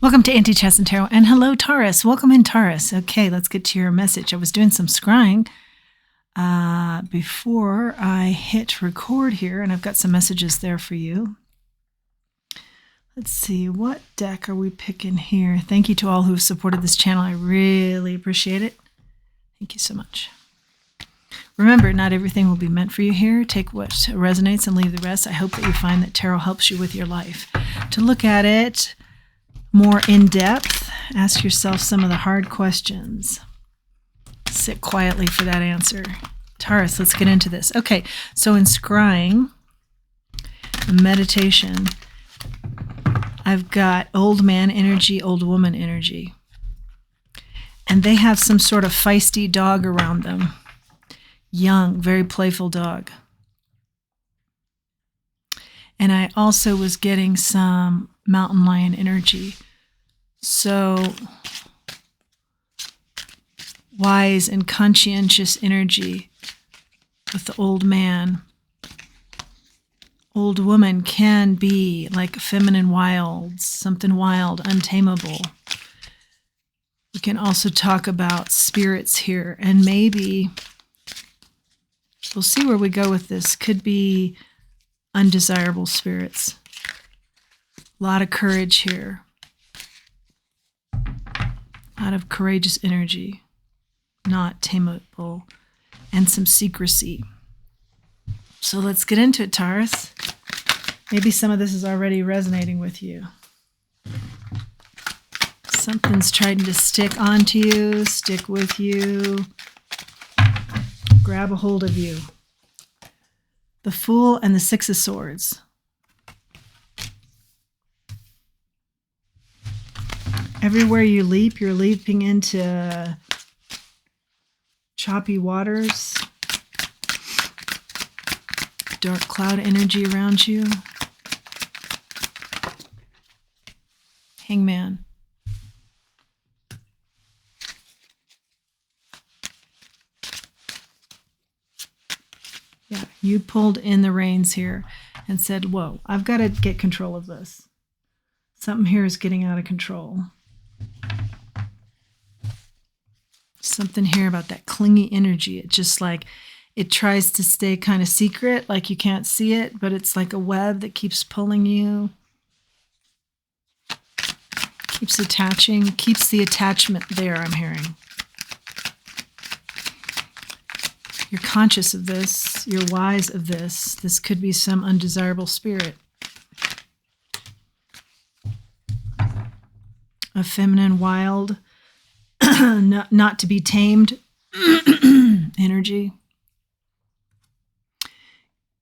Welcome to Anti-Chess and Tarot, and hello, Taurus. Welcome in, Taurus. Okay, let's get to your message. I was doing some scrying before I hit record here, and I've got some messages there for you. Let's see, what deck are we picking here? Thank you to all who've supported this channel. I really appreciate it. Thank you so much. Remember, not everything will be meant for you here. Take what resonates and leave the rest. I hope that you find that tarot helps you with your life. To look at it more in depth, ask yourself some of the hard questions. Sit quietly for that answer. Taurus, let's get into this. Okay, so in scrying, meditation, I've got old man energy, old woman energy. And they have some sort of feisty dog around them. Young, very playful dog. And I also was getting some mountain lion energy. So wise and conscientious energy with the old man. Old woman can be like feminine wilds, something wild, untamable. We can also talk about spirits here, and maybe we'll see where we go with this. Could be undesirable spirits. A lot of courage here. A lot of courageous energy, not tameable, and some secrecy. So let's get into it, Taurus. Maybe some of this is already resonating with you. Something's trying to stick onto you, stick with you, grab a hold of you. The Fool and the Six of Swords. Everywhere you leap, you're leaping into choppy waters, dark cloud energy around you. Hangman. Yeah, you pulled in the reins here and said, whoa, I've got to get control of this. Something here is getting out of control. Something here about that clingy energy. It just like, it tries to stay kind of secret, like you can't see it, but it's like a web that keeps pulling you. Keeps attaching, keeps the attachment there, I'm hearing. You're conscious of this, you're wise of this. This could be some undesirable spirit. A feminine, wild, not to be tamed energy.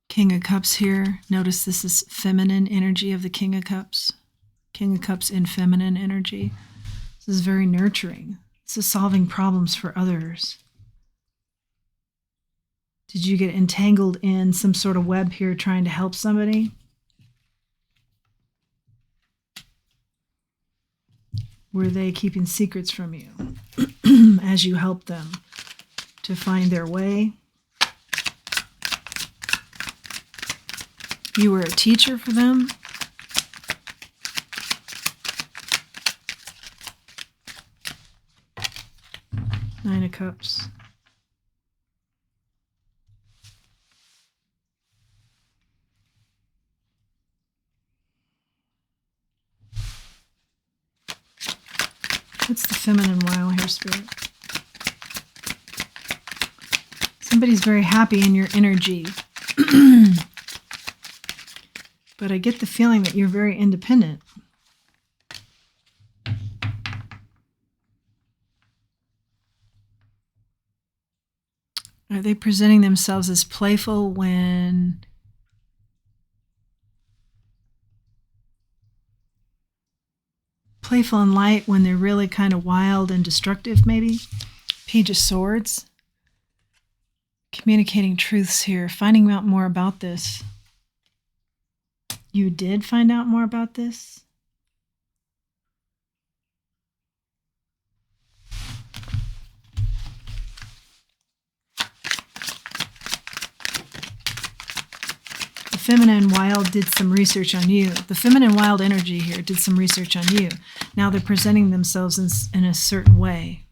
King of Cups here. Notice this is feminine energy of the King of Cups. King of Cups in feminine energy. This is very nurturing. This is solving problems for others. Did you get entangled in some sort of web here trying to help somebody? Were they keeping secrets from you as you helped them to find their way? You were a teacher for them? Nine of Cups. What's the feminine wild here, Spirit? Somebody's very happy in your energy. But I get the feeling that you're very independent. Are they presenting themselves as playful when playful and light when they're really kind of wild and destructive, maybe? Page of Swords. Communicating truths here. Finding out more about this. You did find out more about this? The feminine wild did some research on you. The feminine wild energy here did some research on you. Now they're presenting themselves in a certain way.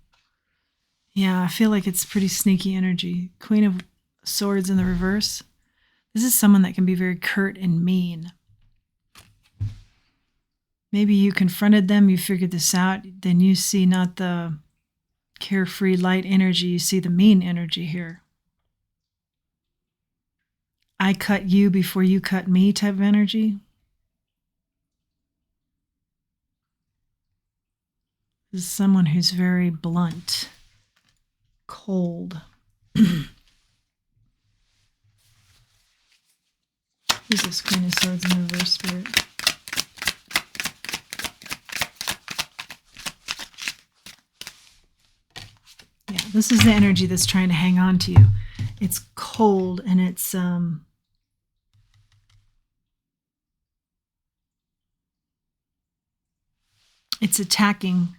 Yeah, I feel like it's pretty sneaky energy. Queen of Swords in the reverse. This is someone that can be very curt and mean. Maybe you confronted them, you figured this out, then you see not the carefree light energy, you see the mean energy here. I cut you before you cut me type of energy. This is someone who's very blunt, cold. Who's this Queen of Swords in the reverse, Spirit? Yeah, this is the energy that's trying to hang on to you. It's cold and it's attacking,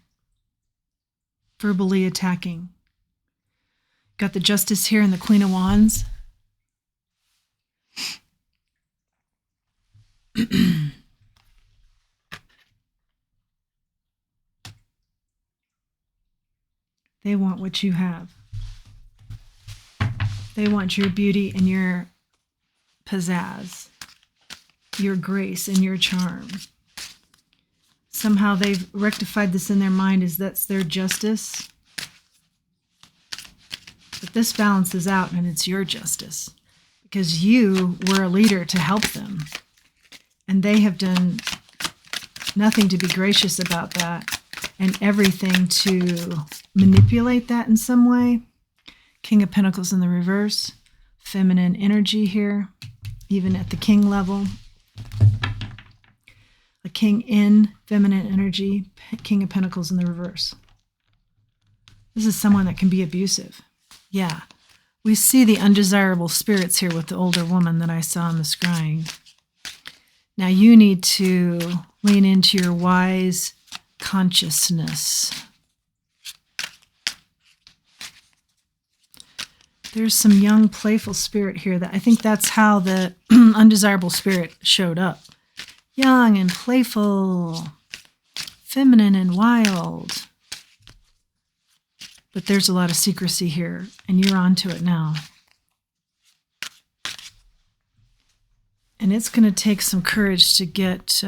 verbally attacking. Got the Justice here and the Queen of Wands. They want what you have. They want your beauty and your pizzazz, your grace and your charm. Somehow they've rectified this in their mind as that's their justice. But this balances out and it's your justice because you were a leader to help them. And they have done nothing to be gracious about that and everything to manipulate that in some way. King of Pentacles in the reverse. Feminine energy here, even at the king level. A king in feminine energy. King of Pentacles in the reverse. This is someone that can be abusive. Yeah. We see the undesirable spirits here with the older woman that I saw in the scrying. Now you need to lean into your wise consciousness. There's some young, playful spirit here that I think that's how the undesirable spirit showed up. Young and playful, feminine and wild. But there's a lot of secrecy here, and you're onto it now. And it's going to take some courage to get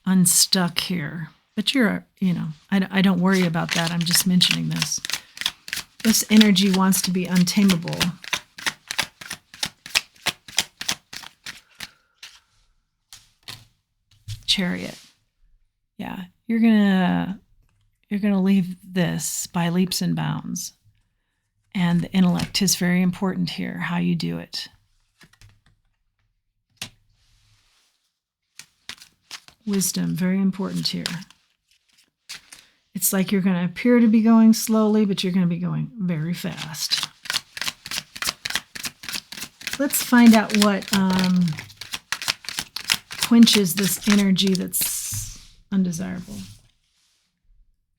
unstuck here. But I don't worry about that. I'm just mentioning this. This energy wants to be untamable. Chariot. Yeah, you're gonna leave this by leaps and bounds. And the intellect is very important here, how you do it. Wisdom, very important here. It's like you're going to appear to be going slowly, but you're going to be going very fast. Let's find out what quenches this energy that's undesirable.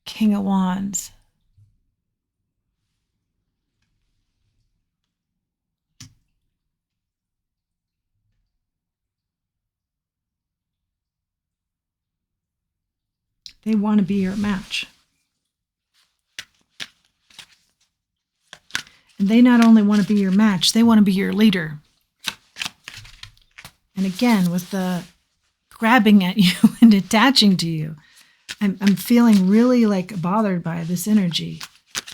King of Wands. They want to be your match. And they not only want to be your match, they want to be your leader. And again, with the grabbing at you and attaching to you, I'm feeling really like bothered by this energy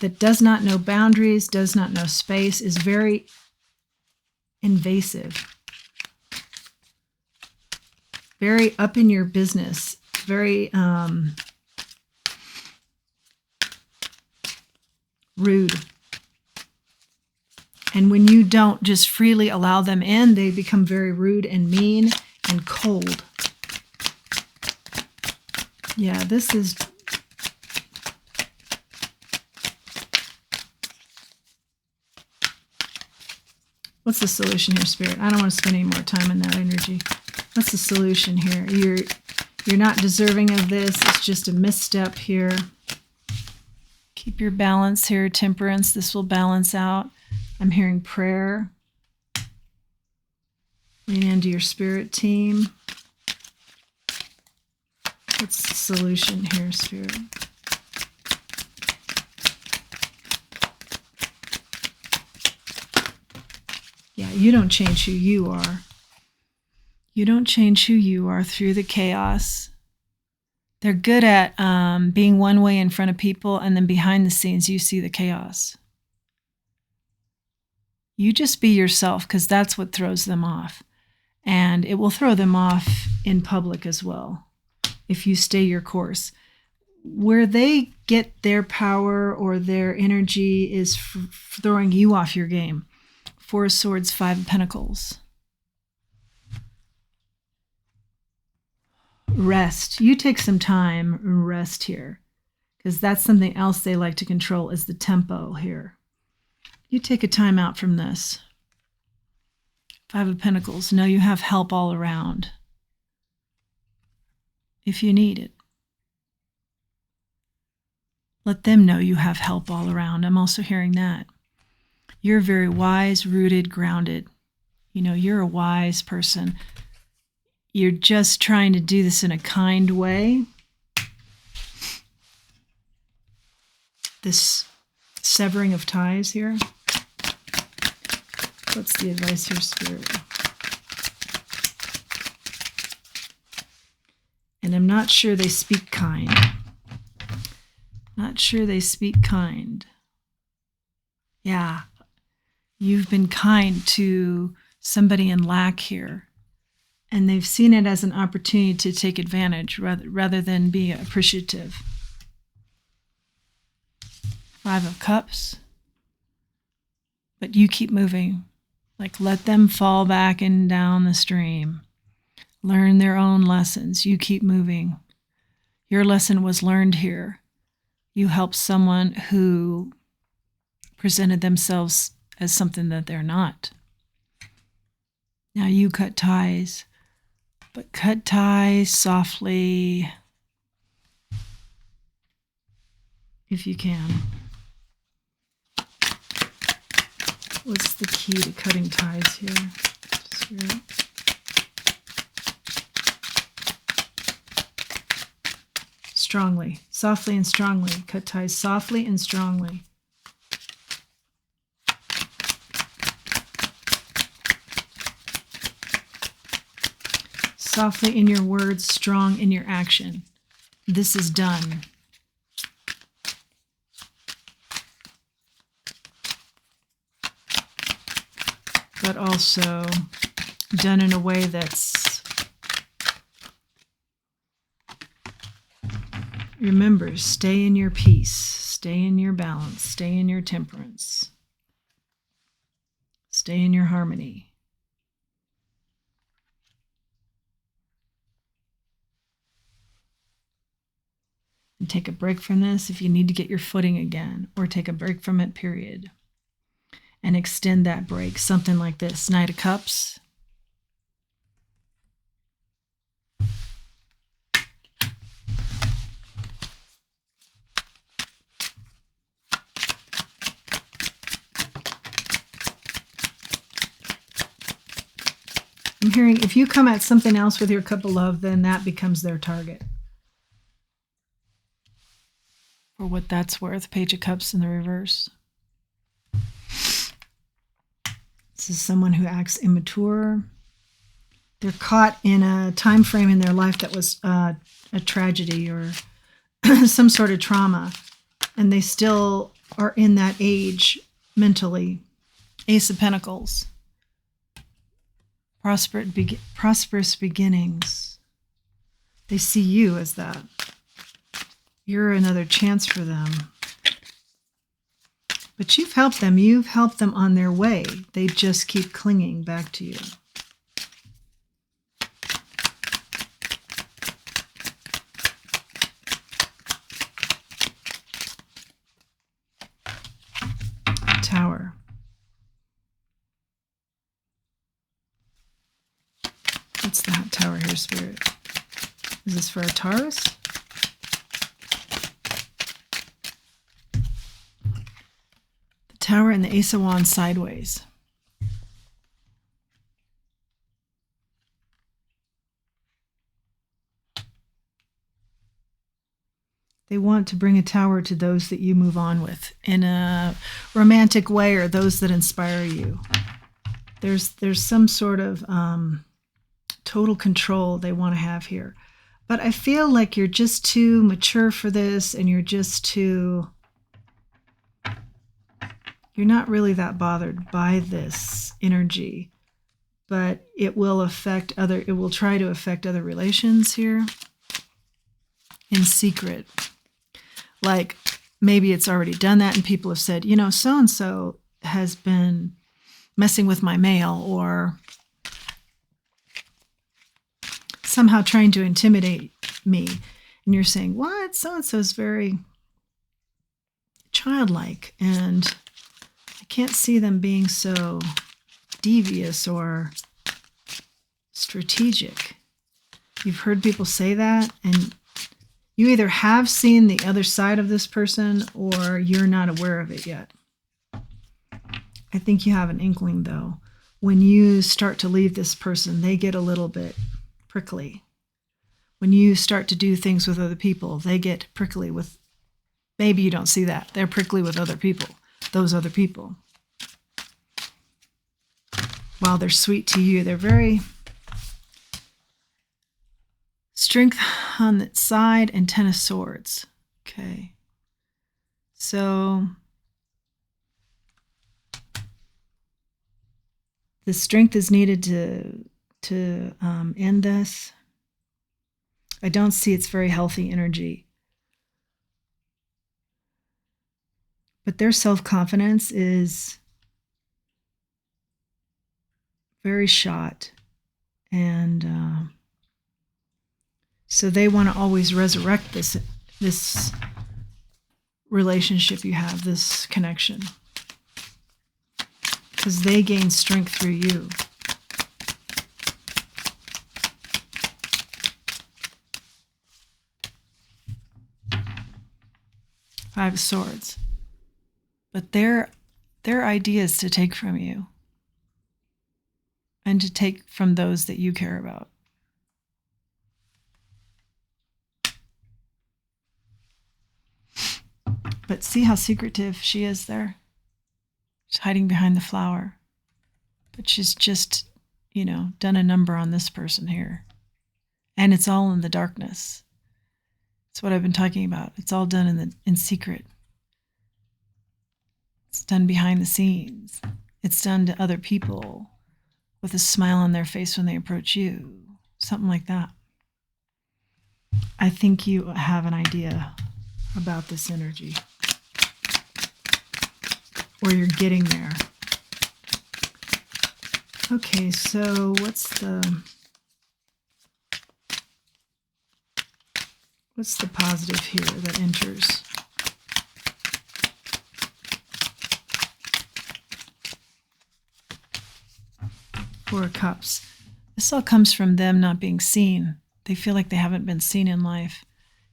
that does not know boundaries, does not know space, is very invasive, very up in your business, very rude. And when you don't just freely allow them in, they become very rude and mean and cold. Yeah, this is... What's the solution here, Spirit? I don't want to spend any more time in that energy. What's the solution here? You're not deserving of this. It's just a misstep here. Keep your balance here, temperance. This will balance out. I'm hearing prayer. Lean into your spirit team. What's the solution here, Spirit? Yeah, you don't change who you are. You don't change who you are through the chaos. They're good at being one way in front of people, and then behind the scenes, you see the chaos. You just be yourself, because that's what throws them off. And it will throw them off in public as well, if you stay your course. Where they get their power or their energy is throwing you off your game. 4 of Swords, 5 of Pentacles. Rest. You take some time and rest here, because that's something else they like to control, is the tempo here. You take a time out from this. 5 of Pentacles. Know you have help all around if you need it. Let them know you have help all around. I'm also hearing that. You're very wise, rooted, grounded. You know, you're a wise person. You're just trying to do this in a kind way. This severing of ties here. What's the advice here, Spirit? And I'm not sure they speak kind. Not sure they speak kind. Yeah. You've been kind to somebody in lack here. And they've seen it as an opportunity to take advantage rather than be appreciative. 5 of Cups. But you keep moving. Like, let them fall back and down the stream. Learn their own lessons. You keep moving. Your lesson was learned here. You helped someone who presented themselves as something that they're not. Now you cut ties. But cut ties softly, if you can. What's the key to cutting ties here? Spirit. Strongly, softly and strongly. Cut ties softly and strongly. Softly in your words, strong in your action. This is done. But also done in a way that's, remember, stay in your peace, stay in your balance, stay in your temperance, stay in your harmony. And take a break from this if you need to get your footing again, or take a break from it, period. And extend that break. Something like this. Knight of Cups. I'm hearing if you come at something else with your cup of love, then that becomes their target. For what that's worth. Page of Cups in the reverse. This is someone who acts immature. They're caught in a time frame in their life that was a tragedy or some sort of trauma, and they still are in that age mentally. Ace of Pentacles. Prosperous beginnings. They see you as that. You're another chance for them. But you've helped them. You've helped them on their way. They just keep clinging back to you. Tower. What's that tower here, Spirit? Is this for a Taurus? Tower and the Ace of Wands sideways. They want to bring a tower to those that you move on with in a romantic way, or those that inspire you. There's some sort of total control they want to have here. But I feel like you're just too mature for this, and you're not really that bothered by this energy. But it will try to affect other relations here in secret. Like maybe it's already done that and people have said, so-and-so has been messing with my mail, or somehow trying to intimidate me. And you're saying, what? So-and-so is very childlike, and I can't see them being so devious or strategic. You've heard people say that, and you either have seen the other side of this person or you're not aware of it yet. I think you have an inkling, though. When you start to leave this person, they get a little bit prickly. When you start to do things with other people, they get prickly with, maybe you don't see that. They're prickly with other people, those other people. While they're sweet to you, they're very strength on the side and 10 of swords. Okay. So the strength is needed to end this. I don't see it's very healthy energy. But their self-confidence is very shot. And so they want to always resurrect this relationship you have, this connection. Because they gain strength through you. Five of Swords. But their idea is to take from you. And to take from those that you care about. But see how secretive she is there? She's hiding behind the flower. But she's just, done a number on this person here. And it's all in the darkness. It's what I've been talking about. It's all done in secret. It's done behind the scenes. It's done to other people with a smile on their face when they approach you. Something like that. I think you have an idea about this energy. Or you're getting there. Okay, so what's the positive here that enters? Four of Cups. This all comes from them not being seen. They feel like they haven't been seen in life.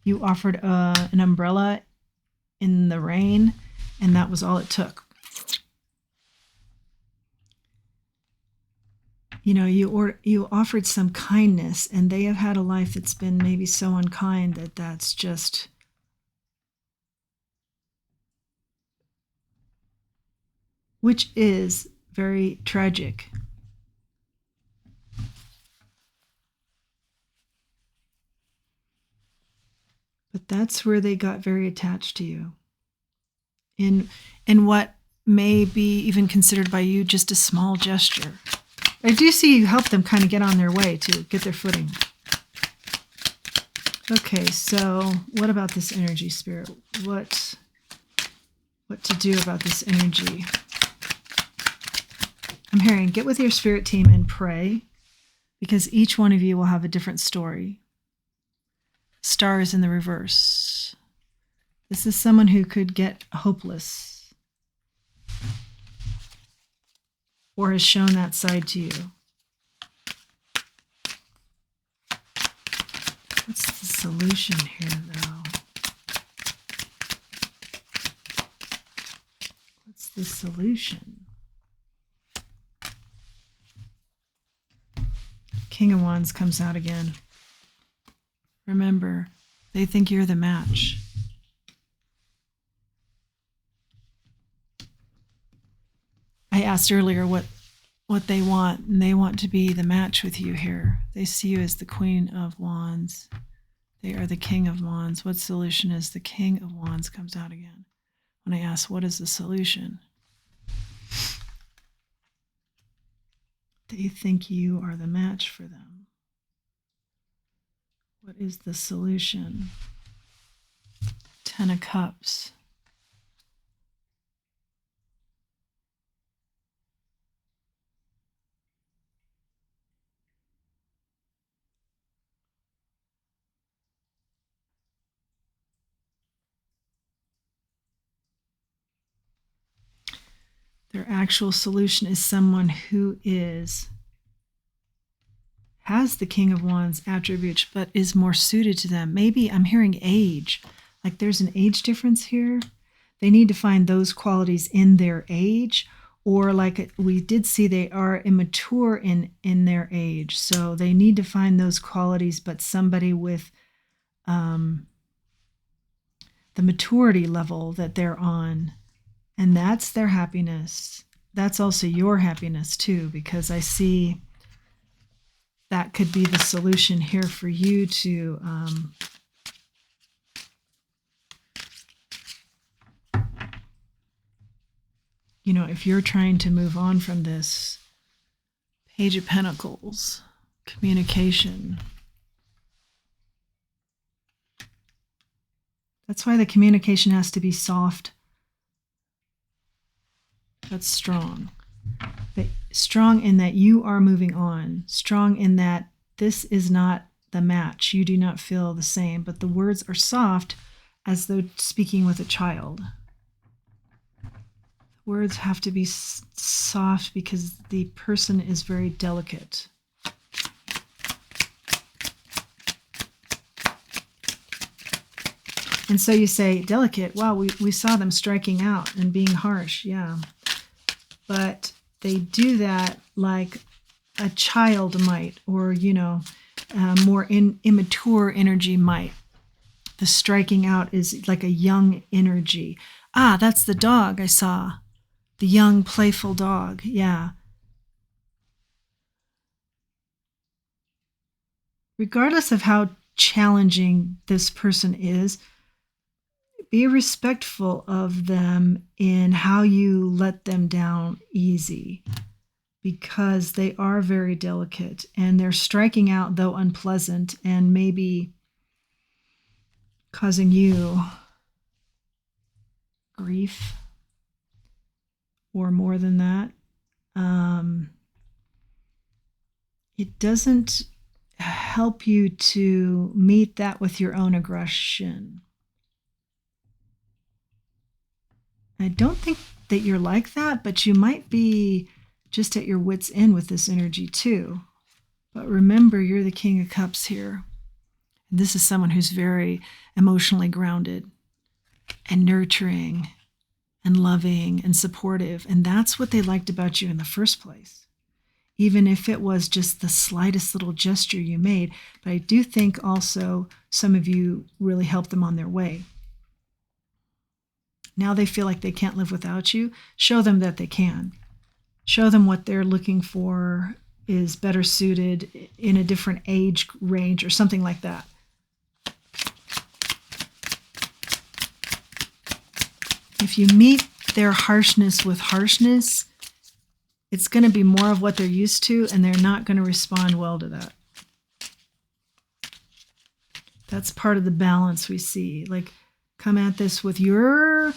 You offered an umbrella in the rain, and that was all it took. You offered some kindness, and they have had a life that's been maybe so unkind that's just which is very tragic. But that's where they got very attached to you. In what may be even considered by you just a small gesture. I do see you help them kind of get on their way to get their footing. Okay, so what about this energy, Spirit? What to do about this energy? I'm hearing get with your spirit team and pray, because each one of you will have a different story. Star is in the reverse. This is someone who could get hopeless or has shown that side to you. What's the solution here, though? What's the solution? King of Wands comes out again. Remember, they think you're the match. I asked earlier what they want, and they want to be the match with you here. They see you as the Queen of Wands. They are the King of Wands. What solution is the King of Wands comes out again? When I ask, what is the solution? They think you are the match for them. What is the solution? 10 of Cups. Their actual solution is someone who has the King of Wands attributes, but is more suited to them. Maybe I'm hearing age, like there's an age difference here. They need to find those qualities in their age, or like we did see, they are immature in their age. So they need to find those qualities, but somebody with the maturity level that they're on. And that's their happiness. That's also your happiness too, because I see that could be the solution here for you to if you're trying to move on from this. Page of Pentacles, communication. That's why the communication has to be soft but strong. But strong in that you are moving on. Strong in that this is not the match. You do not feel the same, but the words are soft as though speaking with a child. Words have to be soft because the person is very delicate. And so you say, delicate, wow, we saw them striking out and being harsh, yeah. But they do that like a child might, or, more immature energy might. The striking out is like a young energy. Ah, that's the dog I saw. The young, playful dog, yeah. Regardless of how challenging this person is, be respectful of them in how you let them down easy, because they are very delicate and they're striking out, though unpleasant, and maybe causing you grief or more than that. It doesn't help you to meet that with your own aggression. I don't think that you're like that, but you might be just at your wit's end with this energy too. But remember, you're the King of Cups here. This is someone who's very emotionally grounded and nurturing and loving and supportive. And that's what they liked about you in the first place, even if it was just the slightest little gesture you made. But I do think also some of you really helped them on their way. Now they feel like they can't live without you. Show them that they can. Show them what they're looking for is better suited in a different age range or something like that. If you meet their harshness with harshness, it's going to be more of what they're used to, and they're not going to respond well to that. That's part of the balance we see. Like, come at this with your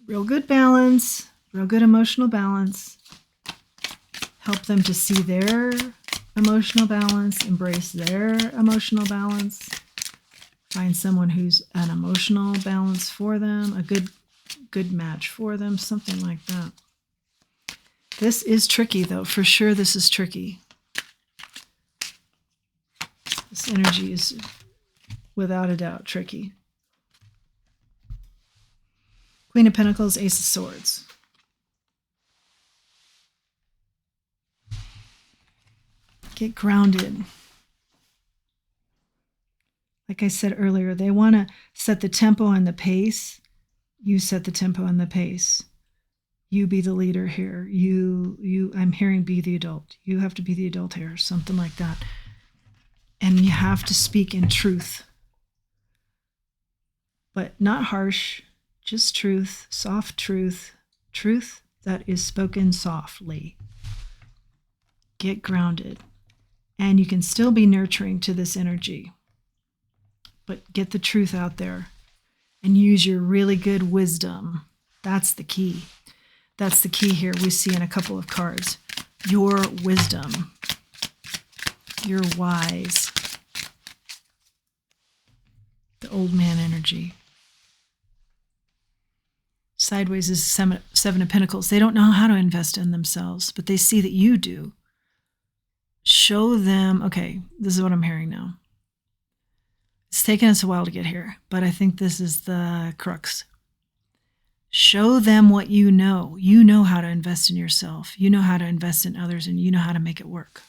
real good balance, real good emotional balance. Help them to see their emotional balance, embrace their emotional balance. Find someone who's an emotional balance for them, a good match for them, something like that. This is tricky, though. For sure, this is tricky. This energy is, without a doubt, tricky. Queen of Pentacles, Ace of Swords. Get grounded. Like I said earlier, they want to set the tempo and the pace. You set the tempo and the pace. You be the leader here. I'm hearing be the adult. You have to be the adult here, something like that. And you have to speak in truth. But not harsh, just truth, soft truth, truth that is spoken softly. Get grounded. And you can still be nurturing to this energy. But get the truth out there and use your really good wisdom. That's the key. That's the key here we see in a couple of cards. Your wisdom. You're wise. The old man energy. Sideways is Seven of Pentacles. They don't know how to invest in themselves, but they see that you do. Show them, okay, this is what I'm hearing now. It's taken us a while to get here, but I think this is the crux. Show them what you know. You know how to invest in yourself. You know how to invest in others, and you know how to make it work.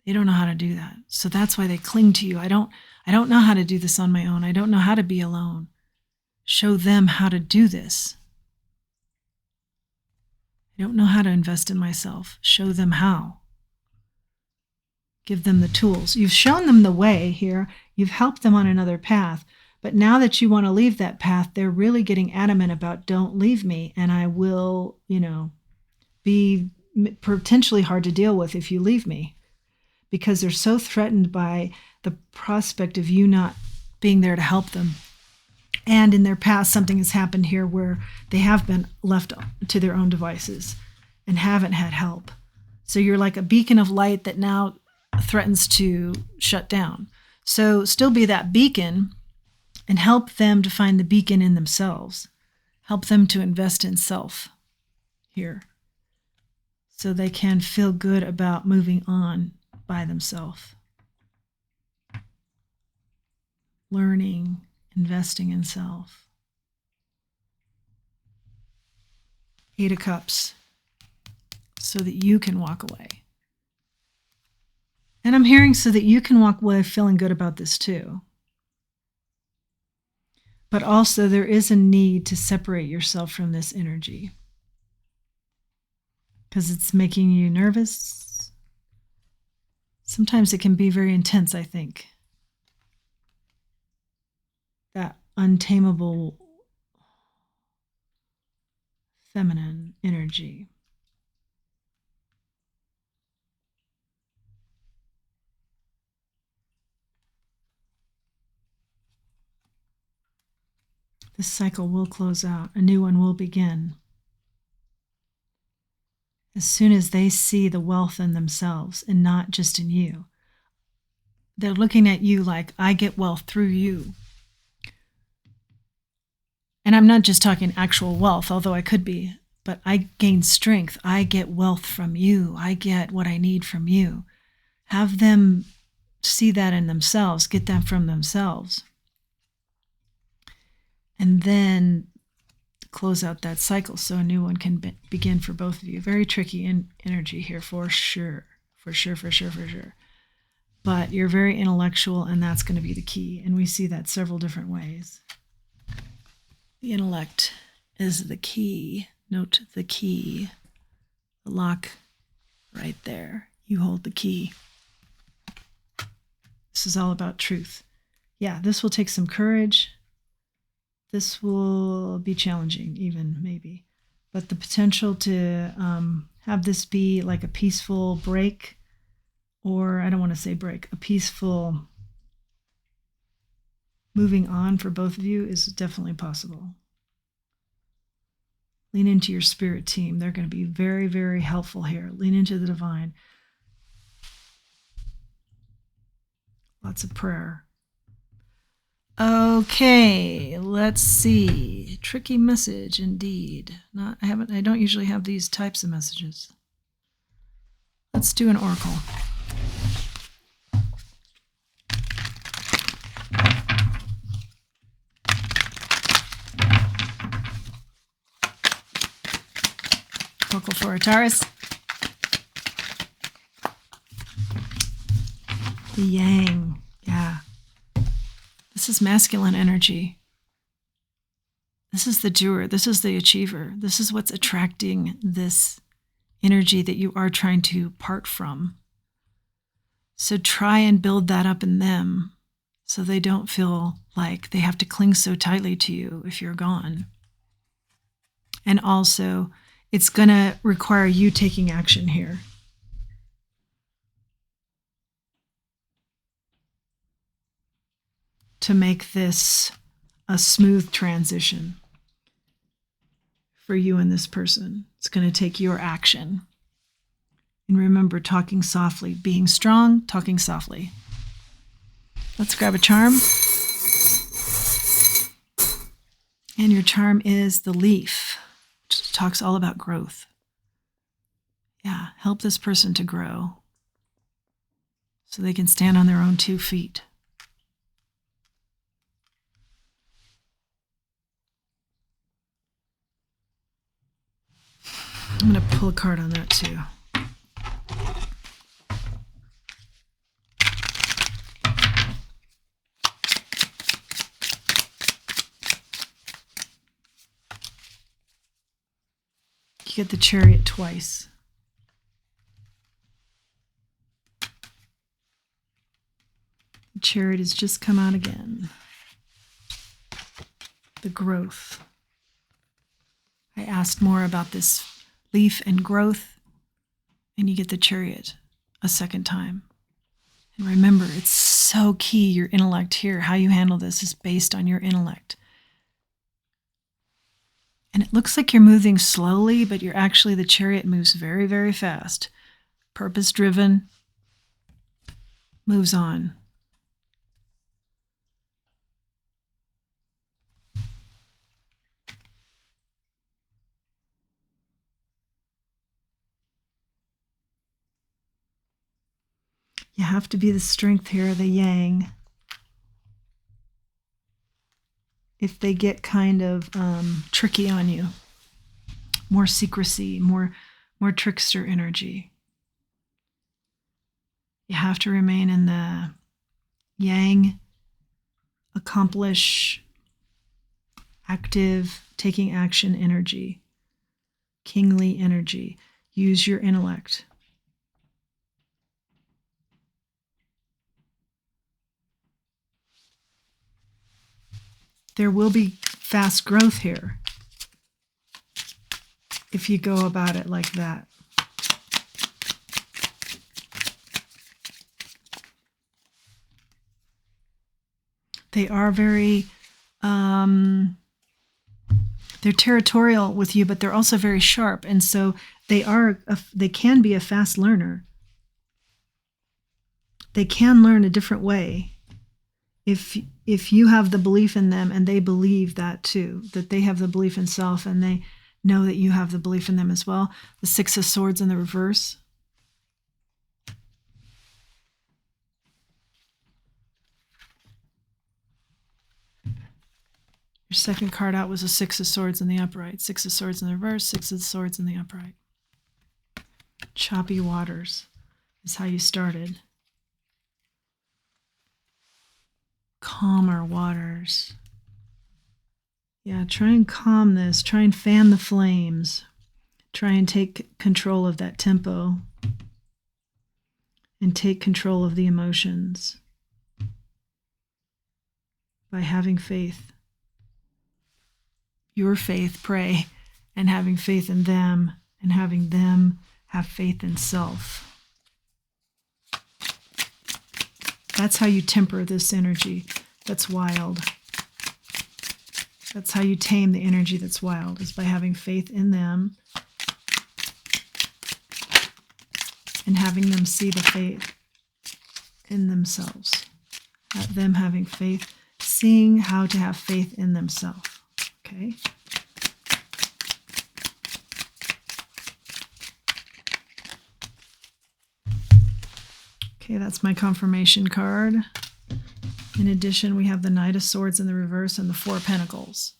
They don't know how to do that. So that's why they cling to you. I don't know how to do this on my own. I don't know how to be alone. Show them how to do this. I don't know how to invest in myself. Show them how. Give them the tools. You've shown them the way here. You've helped them on another path. But now that you want to leave that path, they're really getting adamant about don't leave me, and I will, be potentially hard to deal with if you leave me, because they're so threatened by the prospect of you not being there to help them. And in their past, something has happened here where they have been left to their own devices and haven't had help. So you're like a beacon of light that now threatens to shut down. So still be that beacon and help them to find the beacon in themselves. Help them to invest in self here so they can feel good about moving on by themselves. Learning, investing in self. 8 of Cups, so that you can walk away. And I'm hearing so that you can walk away feeling good about this too. But also there is a need to separate yourself from this energy because it's making you nervous. Sometimes it can be very intense, I think. That untamable feminine energy. This cycle will close out. A new one will begin. As soon as they see the wealth in themselves and not just in you. They're looking at you like, I get wealth through you. And I'm not just talking actual wealth, although I could be, but I gain strength. I get wealth from you. I get what I need from you. Have them see that in themselves, get that from themselves. And then close out that cycle so a new one can begin for both of you. Very tricky energy here for sure. For sure. But you're very intellectual, and that's going to be the key. And we see that several different ways. The intellect is the key. Note the key. The lock right there. You hold the key. This is all about truth. Yeah, this will take some courage. This will be challenging, even, maybe. But the potential to have this be like a peaceful break, or I don't want to say break, a peaceful moving on for both of you is definitely possible. Lean into your spirit team. They're going to be very, very helpful here. Lean into the divine. Lots of prayer. Okay, let's see. Tricky message indeed. I don't usually have these types of messages. Let's do an oracle. Oracle for a Taurus. The Yang. Yeah. This is masculine energy. This is the doer. This is the achiever. This is what's attracting this energy that you are trying to part from. So try and build that up in them so they don't feel like they have to cling so tightly to you if you're gone. And also, it's going to require you taking action here. To make this a smooth transition for you and this person. It's going to take your action. And remember, talking softly, being strong, talking softly. Let's grab a charm. And your charm is the leaf, which talks all about growth. Yeah, help this person to grow so they can stand on their own 2 feet. I'm going to pull a card on that too. You get the Chariot twice. The Chariot has just come out again. The growth. I asked more about this leaf and growth, and you get the Chariot a second time. And remember, it's so key, your intellect here. How you handle this is based on your intellect. And it looks like you're moving slowly, but you're actually, the Chariot moves very, very fast. Purpose-driven, moves on. You have to be the strength here, the yang. If they get kind of tricky on you, more secrecy, more trickster energy, you have to remain in the yang, accomplish, active, taking action energy, kingly energy. Use your intellect. There will be fast growth here if you go about it like that. They are very, they're territorial with you, but they're also very sharp. And so they can be a fast learner. They can learn a different way. If you have the belief in them and they believe that too, that they have the belief in self and they know that you have the belief in them as well. The 6 of Swords in the reverse. Your second card out was a 6 of Swords in the upright. 6 of Swords in the reverse, 6 of Swords in the upright. Choppy waters is how you started. Calmer waters. Yeah, try and calm this. Try and fan the flames. Try and take control of that tempo. And take control of the emotions. By having faith. Your faith, pray, and having faith in them, and having them have faith in self. That's how you temper this energy that's wild. That's how you tame the energy that's wild, is by having faith in them and having them see the faith in themselves. Them having faith, seeing how to have faith in themselves. Okay? Okay, that's my confirmation card. In addition, we have the Knight of Swords in the reverse and the 4 of Pentacles.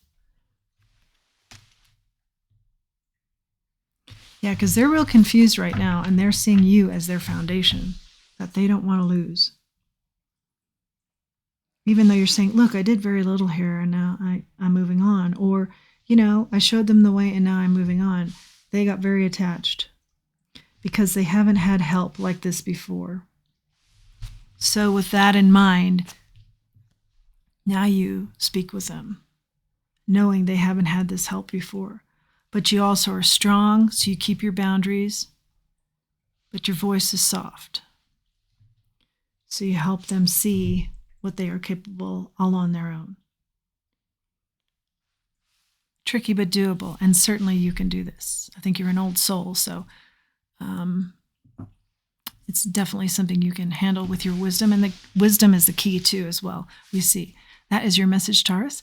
Yeah, because they're real confused right now, and they're seeing you as their foundation that they don't want to lose. Even though you're saying, look, I did very little here and now I'm moving on. Or, I showed them the way and now I'm moving on. They got very attached because they haven't had help like this before. So with that in mind, now you speak with them, knowing they haven't had this help before. But you also are strong, so you keep your boundaries, but your voice is soft. So you help them see what they are capable all on their own. Tricky but doable, and certainly you can do this. I think you're an old soul, so it's definitely something you can handle with your wisdom, and the wisdom is the key too as well. We see that is your message, Taurus.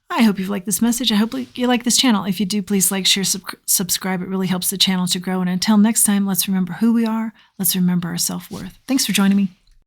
I hope you've liked this message. I hope you like this channel. If you do, please like, share, subscribe. It really helps the channel to grow. And until next time, let's remember who we are. Let's remember our self-worth. Thanks for joining me.